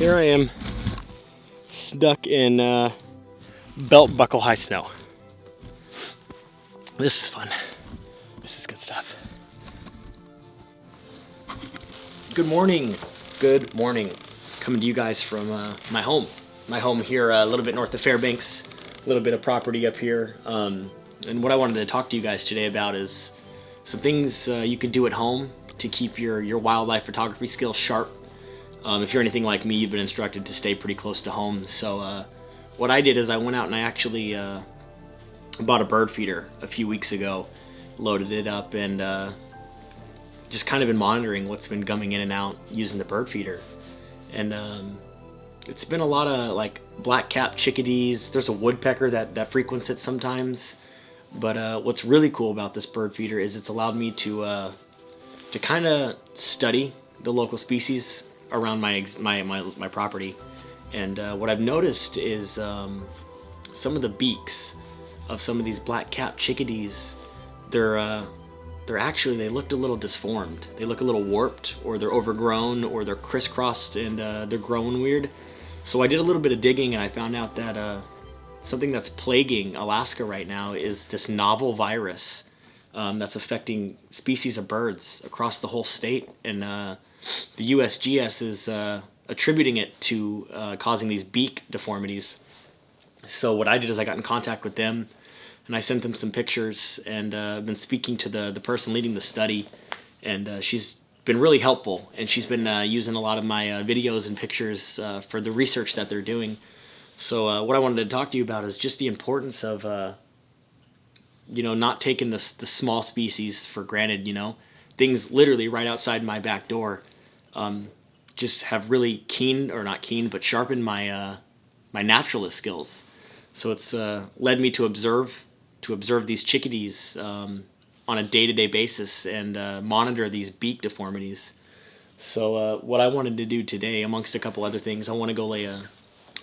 here I am, stuck in belt buckle high snow. This is fun. This is good stuff. Good morning. Good morning. Coming to you guys from my home. My home here a little bit north of Fairbanks, a little bit of property up here. And what I wanted to talk to you guys today about is some things you can do at home to keep your wildlife photography skills sharp. If you're anything like me, you've been instructed to stay pretty close to home. So what I did is I went out and I actually bought a bird feeder a few weeks ago, loaded it up, and just kind of been monitoring what's been coming in and out using the bird feeder. And it's been a lot of like black-capped chickadees. There's a woodpecker that frequents it sometimes. But what's really cool about this bird feeder is it's allowed me to kind of study the local species around my property. And what I've noticed is some of the beaks of some of these black-capped chickadees, they looked a little disformed. They look a little warped, or they're overgrown, or they're crisscrossed, and they're growing weird. So I did a little bit of digging, and I found out that something that's plaguing Alaska right now is this novel virus that's affecting species of birds across the whole state. And the USGS is attributing it to causing these beak deformities. So what I did is I got in contact with them, and I sent them some pictures, and I've been speaking to the person leading the study, and she's been really helpful, and she's been using a lot of my videos and pictures for the research that they're doing. So what I wanted to talk to you about is just the importance of not taking the small species for granted. Things literally right outside my back door just have really sharpened my my naturalist skills. So it's led me to observe these chickadees on a day-to-day basis and monitor these beak deformities. So what I wanted to do today, amongst a couple other things, I want to go lay a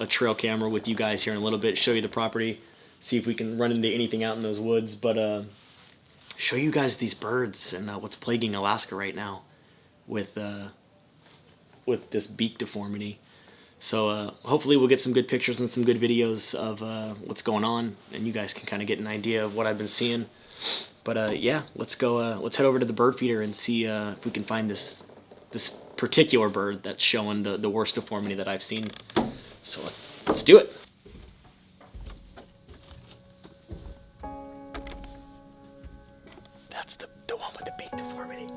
trail camera with you guys here in a little bit, show you the property, see if we can run into anything out in those woods, but show you guys these birds and what's plaguing Alaska right now with this beak deformity. So hopefully we'll get some good pictures and some good videos of what's going on, and you guys can kind of get an idea of what I've been seeing. But yeah, let's head over to the bird feeder and see if we can find this particular bird that's showing the worst deformity that I've seen. So let's do it. That's the one with the beak deformity.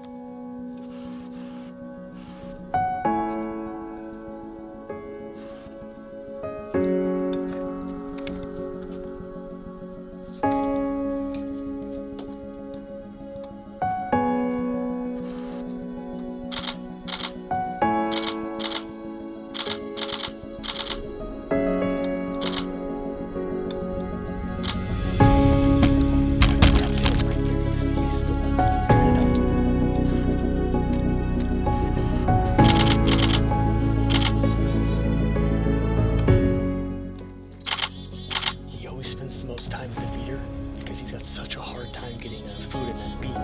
Time in the feeder because he's got such a hard time getting food in that beak.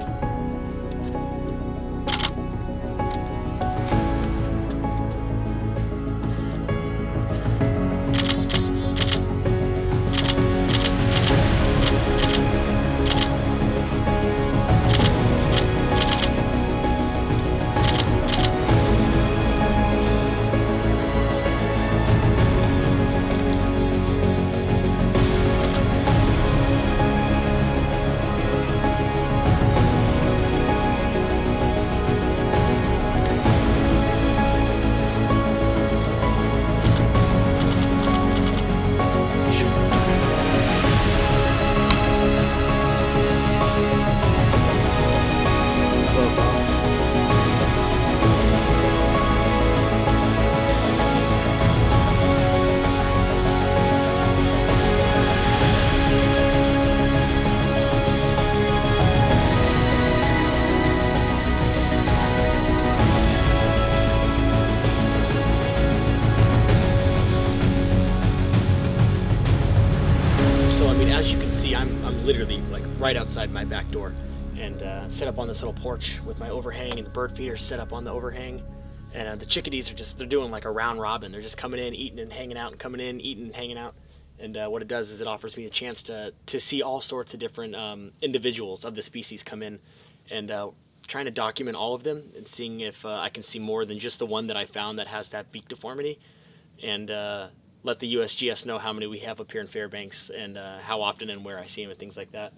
literally like right outside my back door, and set up on this little porch with my overhang and the bird feeder set up on the overhang. And the chickadees are they're doing like a round robin. They're just coming in, eating and hanging out, and coming in, eating and hanging out. And what it does is it offers me a chance to see all sorts of different individuals of the species come in, and trying to document all of them and seeing if I can see more than just the one that I found that has that beak deformity, and let the USGS know how many we have up here in Fairbanks and how often and where I see them and things like that.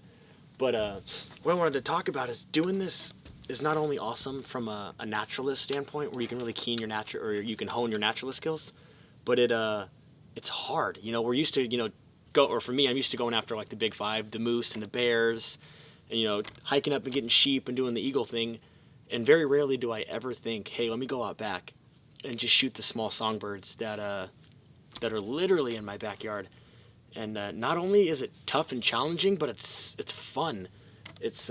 But what I wanted to talk about is doing this is not only awesome from a naturalist standpoint, where you can really you can hone your naturalist skills, but it's hard. You know, we're used to, or for me, I'm used to going after like the big five, the moose and the bears, and hiking up and getting sheep and doing the eagle thing. And very rarely do I ever think, hey, let me go out back and just shoot the small songbirds that are literally in my backyard. And not only is it tough and challenging, but it's fun. It's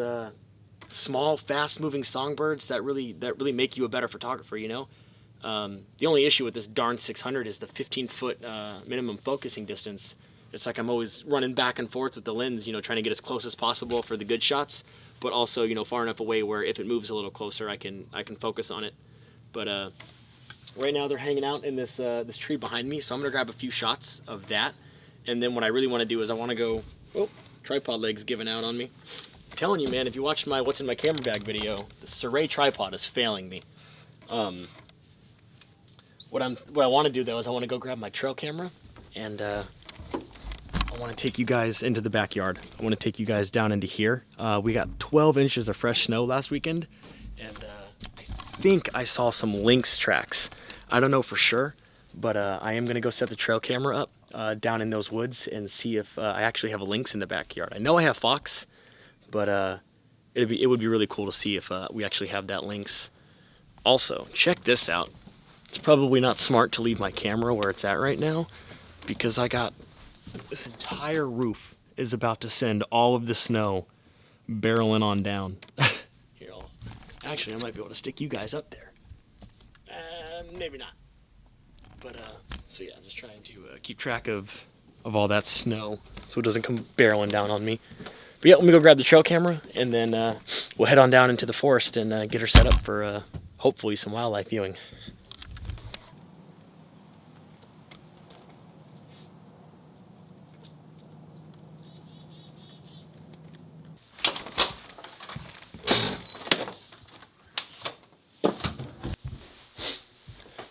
small, fast-moving songbirds that really make you a better photographer. The only issue with this darn 600 is the 15-foot minimum focusing distance. It's like I'm always running back and forth with the lens, trying to get as close as possible for the good shots, but also, far enough away where if it moves a little closer, I can focus on it. But right now they're hanging out in this tree behind me, so I'm gonna grab a few shots of that. And then what I really want to do is I want to go. Oh, tripod leg's giving out on me. I'm telling you, man, if you watched my what's in my camera bag video, the Saray tripod is failing me. What I want to do though is I want to go grab my trail camera, and I want to take you guys into the backyard. I want to take you guys down into here. We got 12 inches of fresh snow last weekend, and I think I saw some lynx tracks. I don't know for sure, but I am gonna go set the trail camera up down in those woods and see if I actually have a lynx in the backyard. I know I have fox, but it would be really cool to see if we actually have that lynx. Also, check this out. It's probably not smart to leave my camera where it's at right now, because I got this entire roof is about to send all of the snow barreling on down. Here, actually, I might be able to stick you guys up there. Maybe not. But so yeah, I'm just trying to keep track of all that snow so it doesn't come barreling down on me. But yeah, let me go grab the trail camera, and then we'll head on down into the forest and get her set up for hopefully some wildlife viewing.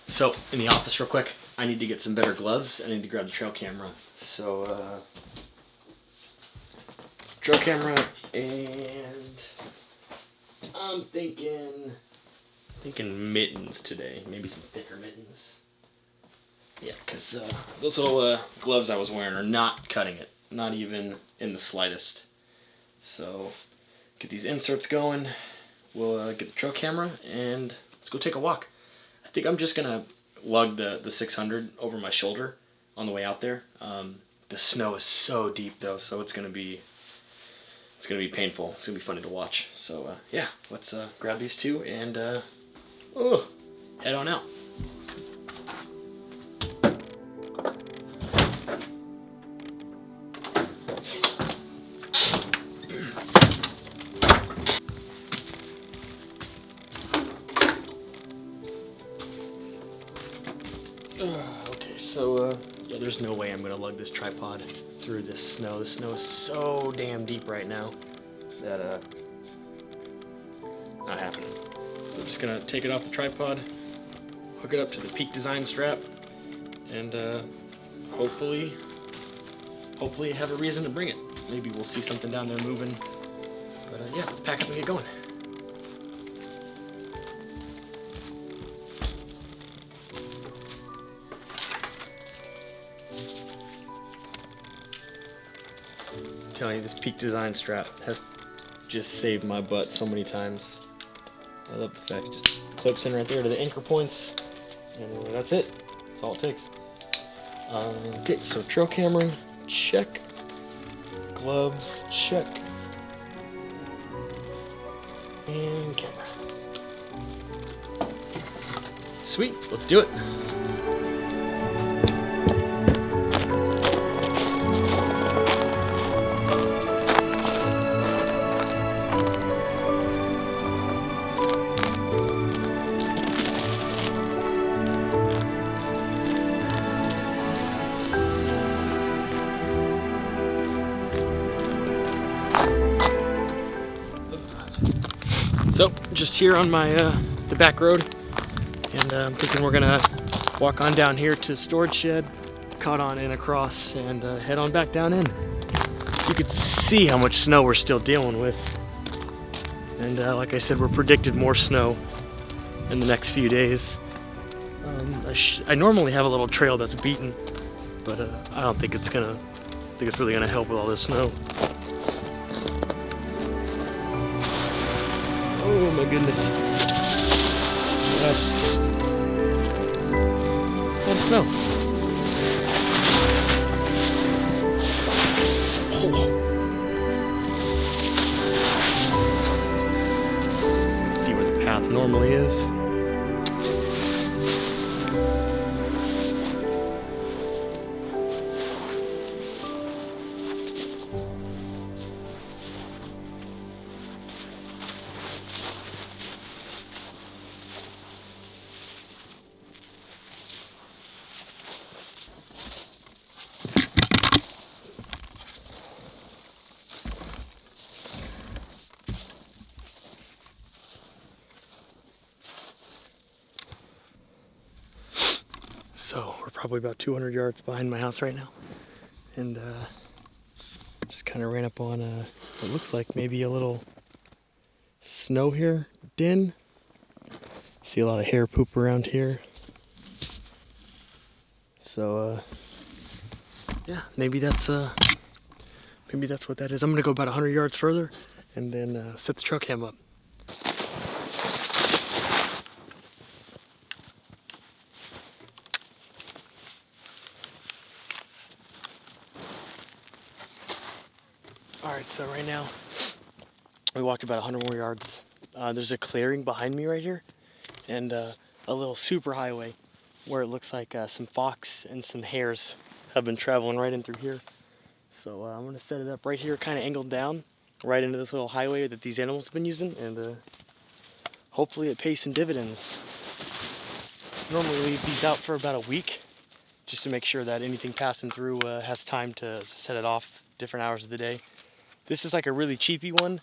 So, in the office real quick, I need to get some better gloves. I need to grab the trail camera. So, trail camera, and I'm thinking mittens today. Maybe some thicker mittens. Yeah, because those little gloves I was wearing are not cutting it. Not even in the slightest. So, get these inserts going. We'll get the trail camera, and let's go take a walk. I think I'm just gonna lug the 600 over my shoulder on the way out there. The snow is so deep though, so it's gonna be painful. It's gonna be funny to watch. So yeah, let's grab these two and head on out. Okay, so yeah, there's no way I'm gonna lug this tripod through this snow. The snow is so damn deep right now that not happening. So I'm just gonna take it off the tripod, hook it up to the Peak Design strap, and hopefully have a reason to bring it. Maybe we'll see something down there moving. But yeah, let's pack up and get going. I'm telling you, this Peak Design strap has just saved my butt so many times. I love the fact it just clips in right there to the anchor points, and that's it. That's all it takes. Okay, so trail camera, check. Gloves, check. And camera. Sweet, let's do it. So just here on my the back road, and I'm thinking we're gonna walk on down here to the storage shed, cut on in across, and head on back down in. You can see how much snow we're still dealing with, and like I said, we're predicted more snow in the next few days. I normally have a little trail that's beaten, but I don't think it's gonna. I think it's really gonna help with all this snow. Oh my goodness! A lot of snow. Oh. Let's see where the path normally is. So we're probably about 200 yards behind my house right now, and just kind of ran up on what looks like maybe a little snow here den. See a lot of hair poop around here. So yeah, maybe that's what that is. I'm gonna go about 100 yards further and then set the trail cam up. Alright, so right now we walked about 100 more yards. There's a clearing behind me right here, and a little super highway where it looks like some fox and some hares have been traveling right in through here. So I'm going to set it up right here, kind of angled down, right into this little highway that these animals have been using, and hopefully it pays some dividends. Normally leave these out for about a week, just to make sure that anything passing through has time to set it off different hours of the day. This is like a really cheapy one.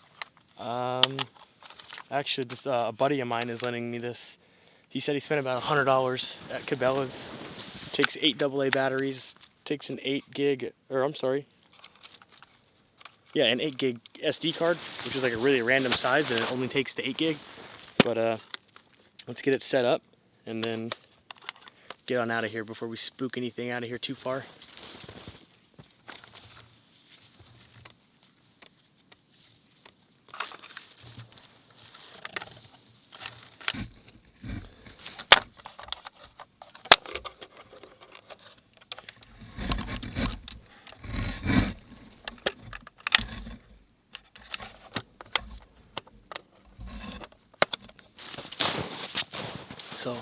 Actually, this, a buddy of mine is lending me this. He said he spent about $100 at Cabela's. Takes 8 AA batteries, takes an 8 gig, or I'm sorry. Yeah, an 8 gig SD card, which is like a really random size, and it only takes the 8 gig. But let's get it set up and then get on out of here before we spook anything out of here too far. So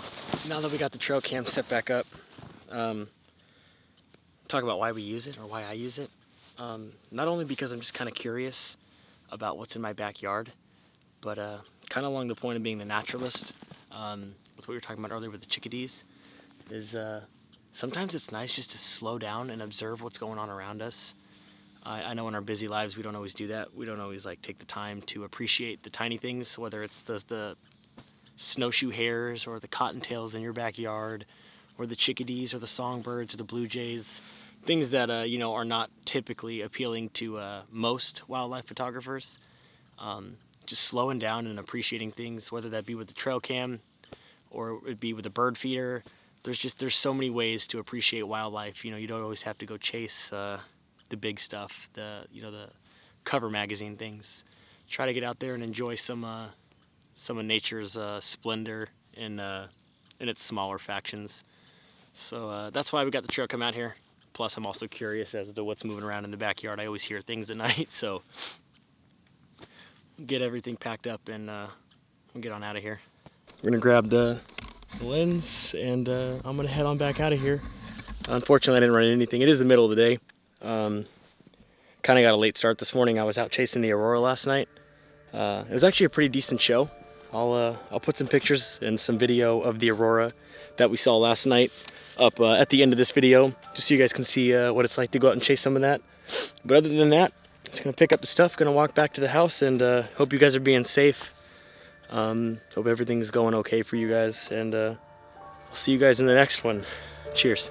now that we got the trail cam set back up, talk about why we use it, or why I use it. Not only because I'm just kind of curious about what's in my backyard, but kind of along the point of being the naturalist, with what we were talking about earlier with the chickadees, is sometimes it's nice just to slow down and observe what's going on around us. I know in our busy lives we don't always do that. We don't always like take the time to appreciate the tiny things, whether it's the snowshoe hares or the cottontails in your backyard, or the chickadees or the songbirds or the blue jays, things that you know, are not typically appealing to most wildlife photographers. Just slowing down and appreciating things, whether that be with the trail cam or it be with a bird feeder. There's so many ways to appreciate wildlife. You know, you don't always have to go chase the big stuff, the cover magazine things. Try to get out there and enjoy some of nature's splendor in its smaller factions. So that's why we got the trail come out here. Plus, I'm also curious as to what's moving around in the backyard. I always hear things at night, so get everything packed up and we'll get on out of here. We're gonna grab the lens and I'm gonna head on back out of here. Unfortunately, I didn't run into anything. It is the middle of the day. Kind of got a late start this morning. I was out chasing the Aurora last night. It was actually a pretty decent show. I'll put some pictures and some video of the Aurora that we saw last night up at the end of this video, just so you guys can see what it's like to go out and chase some of that. But other than that, just gonna pick up the stuff, gonna walk back to the house, and hope you guys are being safe. Hope everything's going okay for you guys, and I'll see you guys in the next one. Cheers.